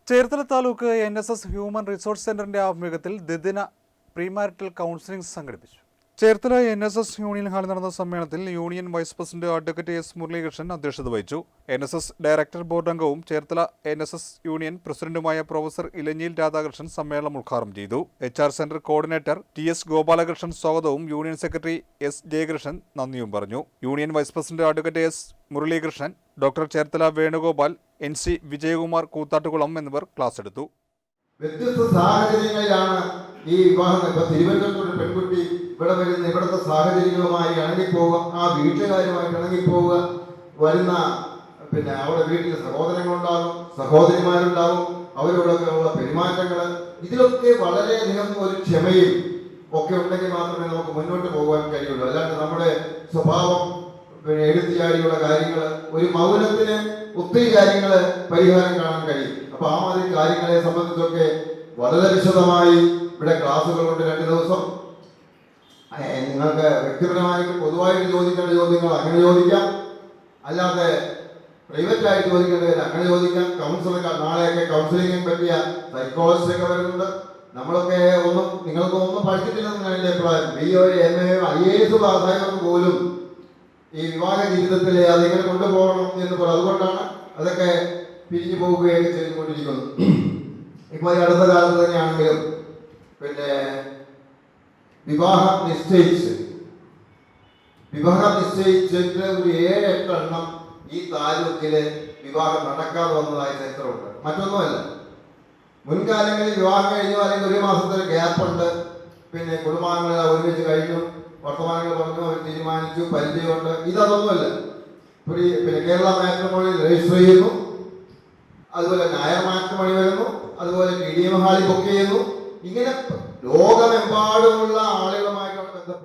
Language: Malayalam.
Cherthala taluk NSS human resource സെന്ററിന്റെ ആഭിമുഖ്യത്തിൽ ദ്വിദിന പ്രീമാരിറ്റൽ കൗൺസിലിംഗ് സംഘടിപ്പിച്ചു. ചേർത്തല NSS യൂണിയൻ ഹാളിൽ നടന്ന സമ്മേളനത്തിൽ union vice president advocate S. Muralikrishnan അധ്യക്ഷത വഹിച്ചു. NSS ഡയറക്ടർ ബോർഡ് അംഗവും ചേർത്തല NSS യൂണിയൻ പ്രസിഡന്റുമായ പ്രൊഫസർ ഇലഞ്ഞിയിൽ രാധാകൃഷ്ണൻ സമ്മേളനം ഉദ്ഘാടനം ചെയ്തു. HR centre coordinator TS. Gopalakrishnan സ്വാഗതവും യൂണിയൻ സെക്രട്ടറി S. ജയകൃഷ്ണൻ നന്ദിയും പറഞ്ഞു. Union vice president advocate S. Muralikrishnan, doctor Cherthala Venugopal, NC. Vijayakumar Koothattukulam എന്നിവർ ക്ലാസ് എടുത്തു. വ്യത്യസ്ത സാഹചര്യങ്ങളിലാണ് ഈ വിവാഹം. ഇപ്പൊ തിരുവനന്തപുരത്തൊരു പെൺകുട്ടി ഇവിടെ വരുന്ന ഇവിടുത്തെ സാഹചര്യങ്ങളുമായി ഇണങ്ങിപ്പോവുക, ആ വീട്ടുകാരുമായിട്ട് ഇണങ്ങിപ്പോവുക, വരുന്ന അവിടെ വീട്ടിൽ സഹോദരങ്ങളുണ്ടാകും, സഹോദരിമാരുണ്ടാകും, അവരോടൊക്കെ ഉള്ള പെരുമാറ്റങ്ങൾ, ഇതിലൊക്കെ വളരെയധികം ഒരു ക്ഷമയും ഒക്കെ ഉണ്ടെങ്കിൽ മാത്രമേ നമുക്ക് മുന്നോട്ട് പോകാൻ കഴിയുള്ളൂ. അല്ലാണ്ട് നമ്മുടെ സ്വഭാവം എടുത്തിയാടിയുള്ള കാര്യങ്ങൾ, ഒരു മൗനത്തിന് ഒത്തിരി കാര്യങ്ങൾ പരിഹാരം കാണാൻ കഴിയും. അപ്പൊ ആ മാതിരി കാര്യങ്ങളെ സംബന്ധിച്ചൊക്കെ വളരെ വിശദമായി ഇവിടെ ക്ലാസ്സുകളുണ്ട്. 2 ദിവസം നിങ്ങൾക്ക് വ്യക്തിപരമായിട്ട് പൊതുവായിട്ട് ചോദിക്കേണ്ട ചോദ്യങ്ങൾ അങ്ങനെ ചോദിക്കാം, അല്ലാതെ പ്രൈവറ്റ് ആയിട്ട് ചോദിക്കേണ്ടത് അങ്ങനെ ചോദിക്കാം. കൗൺസിലൊക്കെ നാളെയൊക്കെ കൗൺസിലിംഗിനെ പറ്റിയ സൈക്കോളജിസ്റ്റ് ഒക്കെ വരുന്നുണ്ട്. നമ്മളൊക്കെ നിങ്ങൾക്കൊന്നും പഠിച്ചിട്ടില്ലെന്ന് എൻ്റെ അഭിപ്രായം. BA, MA, IAS പാസ്സായവർക്ക് പോലും ഈ വിവാഹ ജീവിതത്തിൽ അതെങ്ങനെ കൊണ്ടുപോകണം എന്ന് പറയും. അതുകൊണ്ടാണ് അതൊക്കെ പിരിഞ്ഞു പോവുകയൊക്കെ ചെയ്തുകൊണ്ടിരിക്കുന്നത്. ഇപ്പോൾ ഈ അടുത്ത കാലത്ത് തന്നെയാണെങ്കിലും വിവാഹം നിശ്ചയിച്ചിട്ട് ഒരു 7-8 എണ്ണം ഈ താലൂക്കില് വിവാഹം നടക്കാതെ വന്നതായി ചരിത്രമുണ്ട്. മറ്റൊന്നുമല്ല, മുൻകാലങ്ങളിൽ വിവാഹം കഴിഞ്ഞു അല്ലെങ്കിൽ 1 മാസത്തെ ഗ്യാപ്പുണ്ട്, കുടുംബാംഗങ്ങൾ ഒരുമിച്ച് കഴിഞ്ഞു, വർത്തമാനങ്ങൾ പറഞ്ഞു, അവർ തീരുമാനിച്ചു, പരിചയമുണ്ട്. ഇതൊന്നുമല്ല. കേരള മാട്രിമോണിയിൽ രജിസ്റ്റർ ചെയ്യുന്നു, അതുപോലെ നായർ മാട്രിമോണി വരുന്നു, അതുപോലെ TDM ഹാളിൽ ബുക്ക് ചെയ്യുന്നു. ഇങ്ങനെ ലോകമെമ്പാടുമുള്ള ആളുകൾ